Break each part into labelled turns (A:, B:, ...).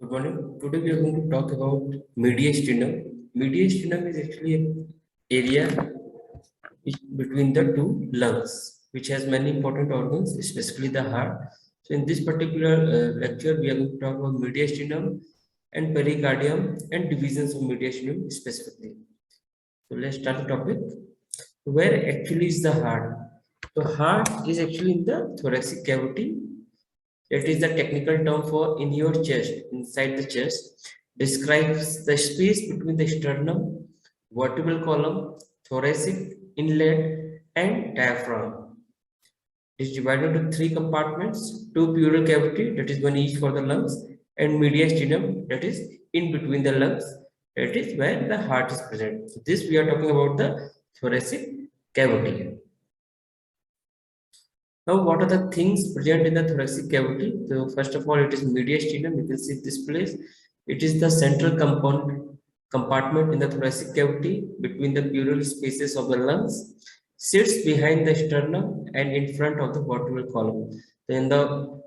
A: Good morning. Today we are going to talk about mediastinum. Mediastinum is actually an area between the two lungs, which has many important organs, especially the heart. So in this particular lecture, we are going to talk about mediastinum and pericardium and divisions of mediastinum specifically. So let's start the topic. Where actually is the heart? So heart is actually in the thoracic cavity. That is the technical term for in your chest, inside the chest, describes the space between the sternum, vertebral column, thoracic inlet, and diaphragm. It is divided into three compartments: two pleural cavity, that is one each for the lungs, and mediastinum, that is in between the lungs, that is where the heart is present. So this we are talking about the thoracic cavity. Now, what are the things present in the thoracic cavity? So, first of all, it is mediastinum. You can see this place. It is the central compartment in the thoracic cavity between the pleural spaces of the lungs. Sits behind the sternum and in front of the vertebral column. So, in the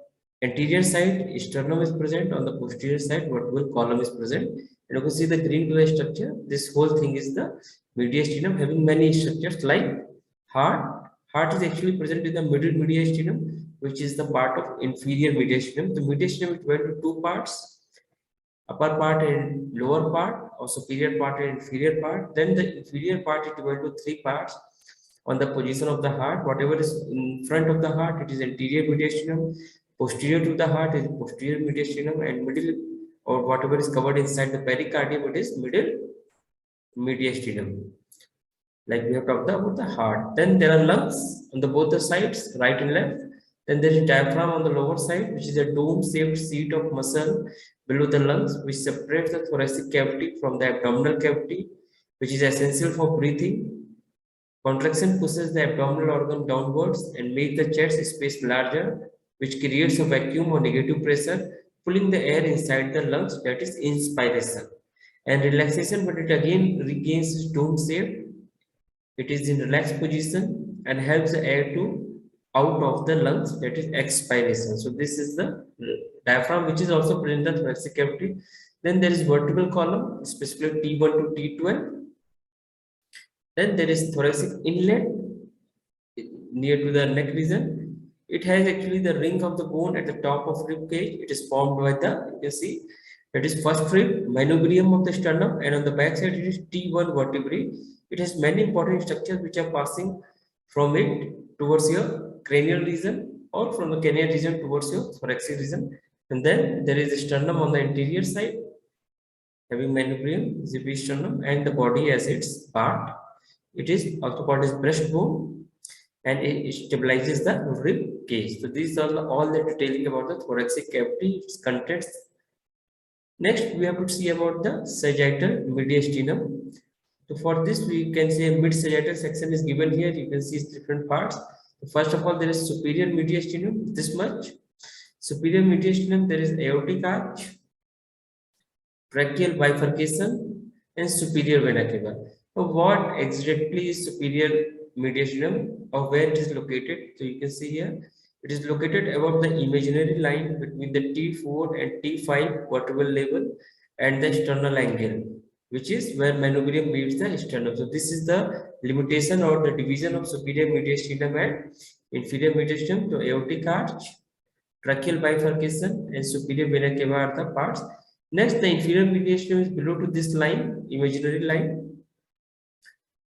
A: anterior side, sternum is present. On the posterior side, vertebral column is present. And you can see the green color structure. This whole thing is the mediastinum, having many structures like heart. Heart is actually present in the middle mediastinum, which is the part of inferior mediastinum. The mediastinum is divided into two parts: upper part and lower part, or superior part and inferior part. Then the inferior part is divided into three parts on the position of the heart. Whatever is in front of the heart, it is anterior mediastinum. Posterior to the heart is posterior mediastinum, and middle, or whatever is covered inside the pericardium, it is middle mediastinum. Like we have talked about the heart. Then there are lungs on the both the sides, right and left. Then there is diaphragm on the lower side, which is a dome-shaped sheet of muscle below the lungs, which separates the thoracic cavity from the abdominal cavity, which is essential for breathing. Contraction pushes the abdominal organ downwards and makes the chest space larger, which creates a vacuum or negative pressure, pulling the air inside the lungs. That is inspiration. And relaxation, but it again regains its dome shape. It is in relaxed position and helps the air to out of the lungs, that is expiration. So this is the diaphragm, which is also present in the thoracic cavity. Then there is vertebral column, specifically T1 to T12. Then there is thoracic inlet near to the neck region. It has actually the ring of the bone at the top of rib cage. It is formed by the, you can see, that is first rib, manubrium of the sternum, and on the back side it is T1 vertebrae. It has many important structures which are passing from it towards your cranial region, or from the cranial region towards your thoracic region. And then there is a sternum on the anterior side, having manubrium, sternum, and the body as its part. It is also called as breastbone, and it stabilizes the rib cage. So these are all the detailing about the thoracic cavity, its contents. Next, we have to see about the sagittal mediastinum. So for this, we can say mid-sagittal section is given here. You can see its different parts. So first of all, there is superior mediastinum, this much. Superior mediastinum, there is aortic arch, tracheal bifurcation, and superior vena cava. So what exactly is superior mediastinum, or where it is located? So you can see here, it is located above the imaginary line between the T4 and T5 vertebral level and the sternal angle, which is where manubrium meets the sternum. So this is the limitation or the division of superior mediastinum and inferior mediastinum. So aortic arch, tracheal bifurcation, and superior vena cava are the parts. Next, the inferior mediastinum is below to this line, imaginary line,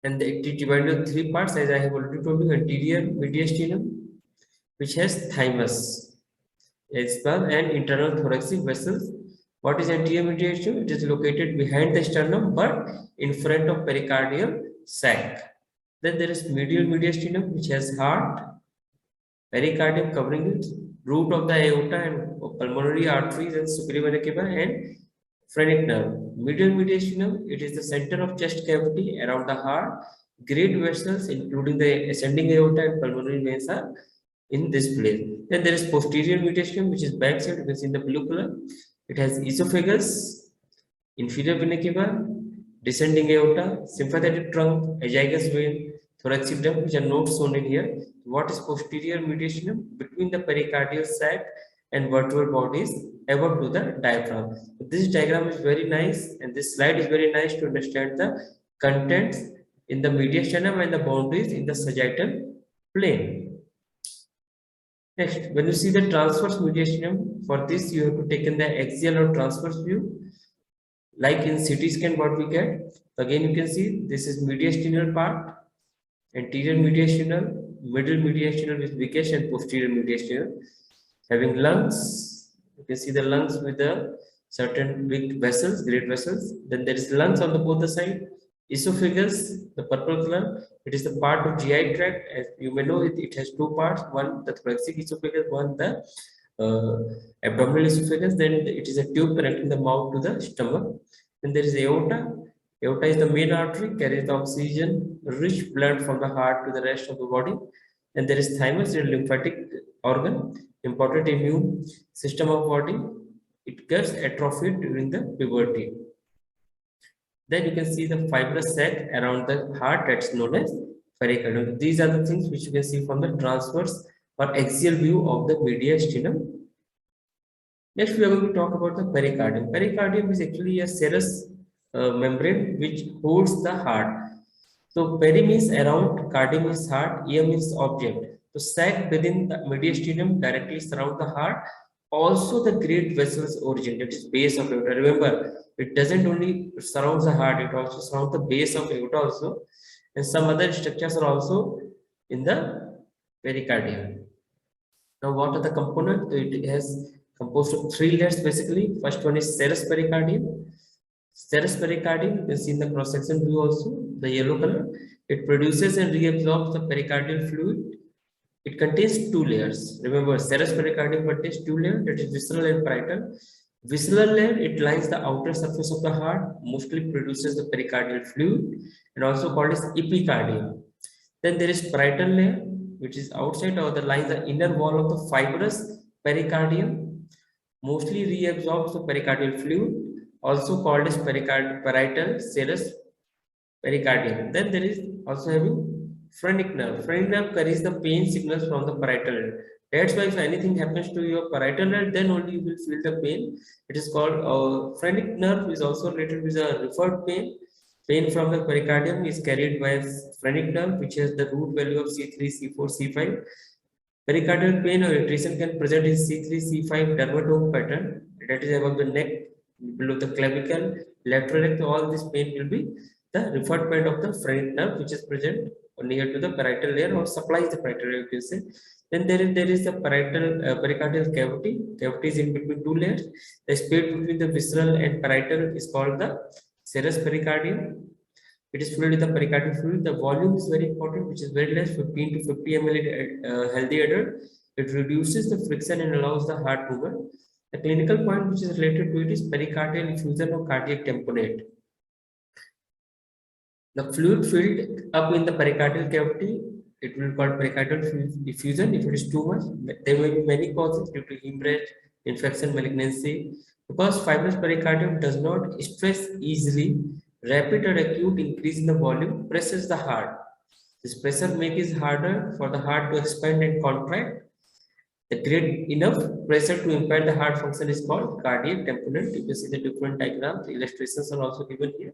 A: and it is divided into three parts, as I have already told you: anterior mediastinum, which has thymus, as well, and internal thoracic vessels. What is anterior mediastinum? It is located behind the sternum, but in front of pericardial sac. Then there is medial mediastinum, which has heart, pericardium covering it, root of the aorta and pulmonary arteries and superior vena cava, and phrenic nerve. Medial mediastinum, it is the center of chest cavity around the heart. Great vessels, including the ascending aorta and pulmonary veins, are in this place. Then there is posterior mediastinum, which is back side. You can see in the blue color. It has esophagus, inferior vena cava, descending aorta, sympathetic trunk, azygous vein, thoracic duct, which are not shown in here. What is posterior mediastinum? Between the pericardial sac and vertebral bodies above to the diaphragm. This diagram is very nice, and this slide is very nice to understand the contents in the mediastinum and the boundaries in the sagittal plane. Next, when you see the transverse mediastinum, for this you have to take in the axial or transverse view. Like in CT scan, what we get. Again, you can see this is mediastinal part, anterior mediastinal, middle mediastinal with weakest, and posterior mediastinal. Having lungs, you can see the lungs with the certain big vessels, great vessels. Then there is lungs on the both the side. Esophagus, the purple color, it is the part of GI tract. As you may know, it has two parts. One, the thoracic esophagus, one, the abdominal esophagus. Then it is a tube connecting the mouth to the stomach. Then there is aorta. Aorta is the main artery, carries the oxygen rich blood from the heart to the rest of the body. And there is thymus, a lymphatic organ, important immune system of body. It gets atrophied during the puberty. Then you can see the fibrous sac around the heart, that's known as pericardium. These are the things which you can see from the transverse or axial view of the mediastinum. Next, we are going to talk about the pericardium. Pericardium is actually a serous membrane which holds the heart. So peri means around, cardium means heart, ear means object. So sac within the mediastinum directly surround the heart. Also the great vessels origin, that is base of aorta. Remember, it doesn't only surround the heart, it also surrounds the base of aorta also. And some other structures are also in the pericardium. Now, what are the components? It has composed of three layers basically. First one is serous pericardium. Serous pericardium, you can see in the cross-section view also, the yellow color. It produces and reabsorbs the pericardial fluid. It contains two layers. Remember, serous pericardium contains two layers, that is visceral and parietal. Visceral layer, it lines the outer surface of the heart, mostly produces the pericardial fluid, and also called as epicardium. Then there is parietal layer, which is outside or the lines the inner wall of the fibrous pericardium, mostly reabsorbs the pericardial fluid, also called as parietal serous pericardium. Then there is also having phrenic nerve. Phrenic nerve carries the pain signals from the parietal nerve. That's why if anything happens to your parietal nerve, then only you will feel the pain. It is called phrenic nerve is also related with a referred pain. Pain from the pericardium is carried by phrenic nerve, which has the root value of C3, C4, C5. Pericardial pain or irritation can present in C3, C5 dermatome pattern. That is above the neck, below the clavicle, lateral. All this pain will be the referred point of the phrenic nerve, which is present near to the parietal layer or supplies the parietal layer, you can say. Then there is the pericardial cavity. Cavity is in between two layers. The space between the visceral and parietal is called the serous pericardium. It is filled with the pericardial fluid. The volume is very important, which is very less, 15 to 50 ml in healthy adult. It reduces the friction and allows the heart movement. The clinical point which is related to it is pericardial effusion or cardiac tamponade. The fluid filled up in the pericardial cavity, it will be called pericardial effusion. If it is too much, there may be many causes due to hemorrhage, infection, malignancy. Because fibrous pericardium does not stress easily, rapid or acute increase in the volume presses the heart. This pressure makes it harder for the heart to expand and contract. The great enough pressure to impair the heart function is called cardiac tamponade. You can see the different diagrams, illustrations are also given here.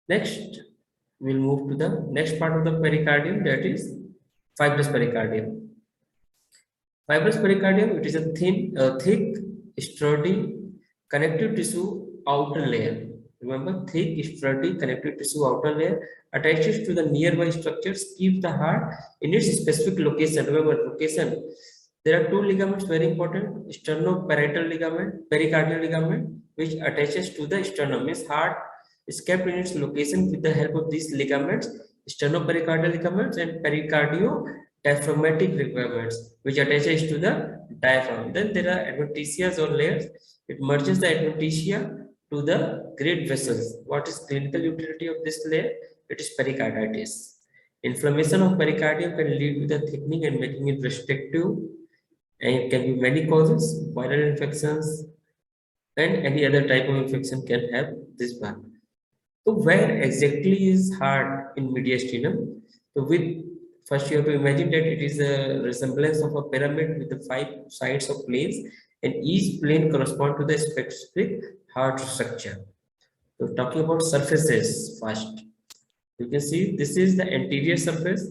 A: Next, we'll move to the next part of the pericardium, that is fibrous pericardium. Fibrous pericardium, it is a thin, thick, sturdy connective tissue outer layer. Remember, thick, sturdy connective tissue outer layer attaches to the nearby structures, keep the heart in its specific location. Remember, location. There are two ligaments very important: sternoparietal ligament, pericardial ligament, which attaches to the sternum. Means heart is kept in its location with the help of these ligaments, sternopericardial ligaments and pericardio-diaphragmatic ligaments, which attaches to the diaphragm. Then there are adventitias or layers. It merges the adventitia to the great vessels. What is clinical utility of this layer? It is pericarditis. Inflammation of pericardium can lead to the thickening and making it restrictive, and it can be many causes. Viral infections and any other type of infection can have this one. So where exactly is heart in mediastinum? So with First, you have to imagine that it is a resemblance of a pyramid with the 5 sides of planes, and each plane corresponds to the specific heart structure. So, talking about surfaces first, you can see this is the anterior surface.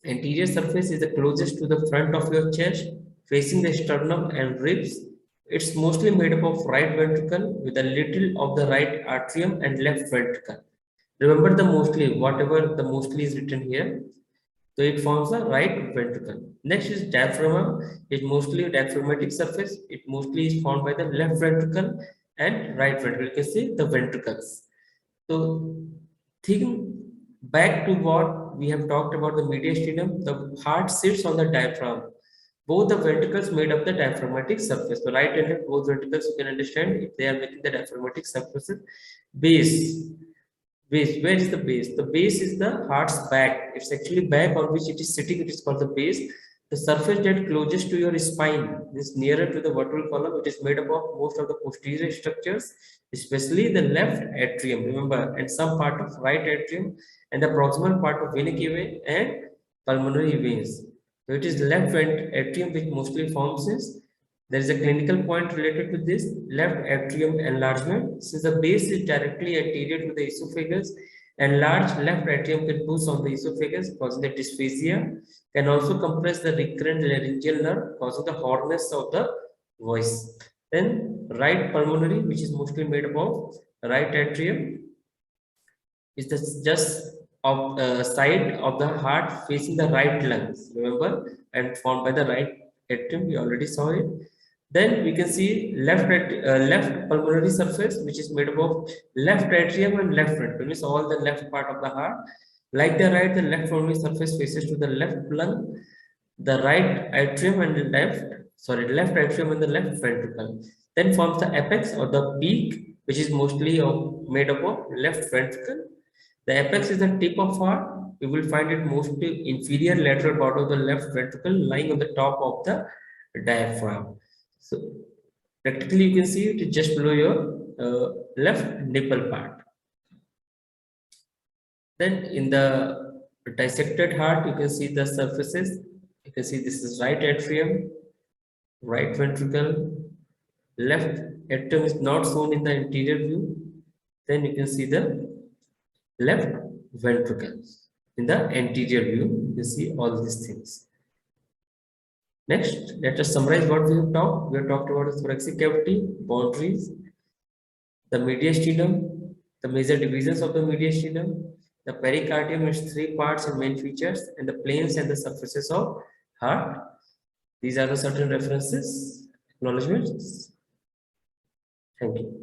A: Anterior surface is the closest to the front of your chest, facing the sternum and ribs. It's mostly made up of right ventricle with a little of the right atrium and left ventricle. Remember the mostly, whatever the mostly is written here. So it forms the right ventricle. Next is diaphragm. It's mostly a diaphragmatic surface. It mostly is formed by the left ventricle and right ventricle. You can see the ventricles. So think back to what we have talked about the mediastinum. The heart sits on the diaphragm. Both the ventricles made up the diaphragmatic surface. So right and left, both ventricles you can understand if they are within the diaphragmatic surfaces. Base. Base. Where is the base? The base is the heart's back. It's actually back on which it is sitting. It is called the base. The surface that closest to your spine is nearer to the vertebral column. It is made up of most of the posterior structures, especially the left atrium. Remember, and some part of right atrium and the proximal part of vena cava and pulmonary veins. So it is left atrium which mostly forms this. There is a clinical point related to this left atrium enlargement. Since the base is directly anterior to the esophagus, enlarged left atrium can push on the esophagus, causing the dysphagia, can also compress the recurrent laryngeal nerve, causing the hoarseness of the voice. Then right pulmonary, which is mostly made up of right atrium, is the just of side of the heart facing the right lungs. Remember, and formed by the right atrium. We already saw it. Then we can see left pulmonary surface, which is made up of left atrium and left ventricle, means all the left part of the heart. Like the right, the left pulmonary surface faces to the left lung, the right atrium and left atrium and the left ventricle. Then forms the apex or the beak, which is mostly made up of left ventricle. The apex is the tip of heart. You will find it mostly inferior lateral part of the left ventricle lying on the top of the diaphragm. So practically you can see it is just below your left nipple part. Then in the dissected heart, you can see the surfaces. You can see this is right atrium, right ventricle, left atrium is not shown in the anterior view. Then you can see the left ventricle. In the anterior view, you see all these things. Next, let us summarize what we have talked. We have talked about the thoracic cavity, boundaries, the mediastinum, the major divisions of the mediastinum, the pericardium is 3 parts and main features, and the planes and the surfaces of heart. These are the certain references, acknowledgements. Thank you.